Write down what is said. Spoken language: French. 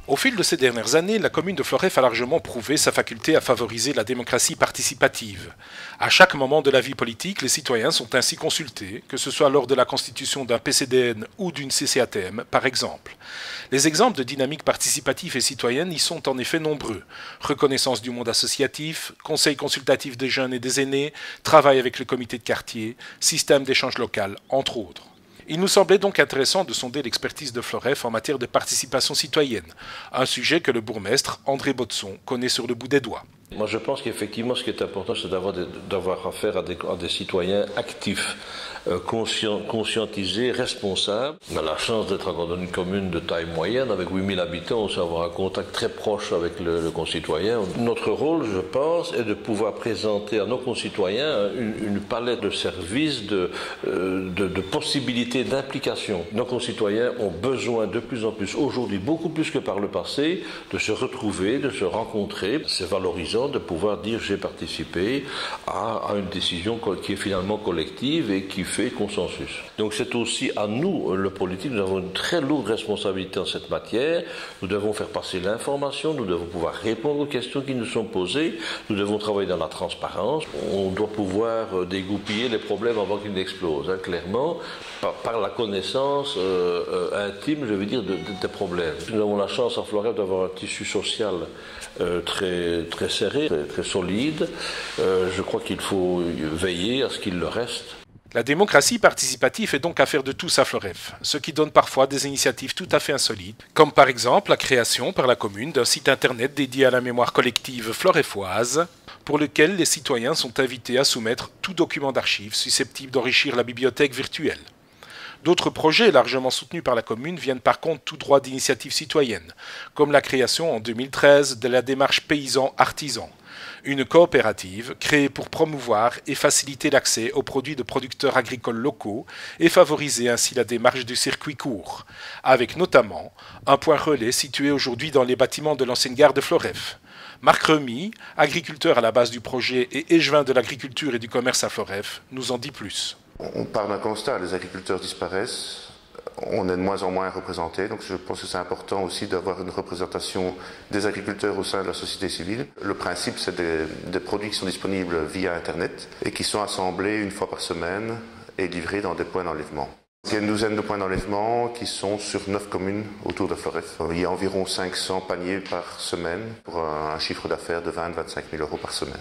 Au fil de ces dernières années, la commune de Floreffe a largement prouvé sa faculté à favoriser la démocratie participative. À chaque moment de la vie politique, les citoyens sont ainsi consultés, que ce soit lors de la constitution d'un PCDN ou d'une CCATM, par exemple. Les exemples de dynamique participative et citoyenne y sont en effet nombreux. Reconnaissance du monde associatif, conseil consultatif des jeunes et des aînés, travail avec le comité de quartier, système d'échange local, entre autres. Il nous semblait donc intéressant de sonder l'expertise de Floreffe en matière de participation citoyenne, un sujet que le bourgmestre, André Botson, connaît sur le bout des doigts. Moi je pense qu'effectivement ce qui est important c'est d'avoir affaire à des citoyens actifs, conscientisés, responsables. On a la chance d'être dans une commune de taille moyenne avec 8000 habitants, on sait avoir un contact très proche avec le concitoyen. Notre rôle je pense est de pouvoir présenter à nos concitoyens une palette de services, de possibilités d'implication. Nos concitoyens ont besoin de plus en plus aujourd'hui, beaucoup plus que par le passé, de se retrouver, de se rencontrer. C'est valorisant de pouvoir dire j'ai participé à une décision qui est finalement collective et qui fait consensus. Donc c'est aussi à nous, le politique, nous avons une très lourde responsabilité en cette matière. Nous devons faire passer l'information, nous devons pouvoir répondre aux questions qui nous sont posées, nous devons travailler dans la transparence. On doit pouvoir dégoupiller les problèmes avant qu'ils n'explosent, clairement, par la connaissance intime, je veux dire, des problèmes. Nous avons la chance à Floreffe d'avoir un tissu social très serré, très solide. Je crois qu'il faut veiller à ce qu'il le reste. La démocratie participative est donc affaire de tous à Floreffe, ce qui donne parfois des initiatives tout à fait insolites, comme par exemple la création par la commune d'un site internet dédié à la mémoire collective floreffoise, pour lequel les citoyens sont invités à soumettre tout document d'archives susceptible d'enrichir la bibliothèque virtuelle. D'autres projets largement soutenus par la commune viennent par contre tout droit d'initiative citoyenne, comme la création en 2013 de la démarche paysan-artisan, une coopérative créée pour promouvoir et faciliter l'accès aux produits de producteurs agricoles locaux et favoriser ainsi la démarche du circuit court, avec notamment un point relais situé aujourd'hui dans les bâtiments de l'ancienne gare de Floreffe. Marc Remy, agriculteur à la base du projet et échevin de l'agriculture et du commerce à Floreffe, nous en dit plus. On part d'un constat, les agriculteurs disparaissent, on est de moins en moins représentés, donc je pense que c'est important aussi d'avoir une représentation des agriculteurs au sein de la société civile. Le principe, c'est des produits qui sont disponibles via Internet et qui sont assemblés une fois par semaine et livrés dans des points d'enlèvement. Il y a une douzaine de points d'enlèvement qui sont sur 9 communes autour de Floreffe. Il y a environ 500 paniers par semaine pour un chiffre d'affaires de 20 000 à 25 000 euros par semaine.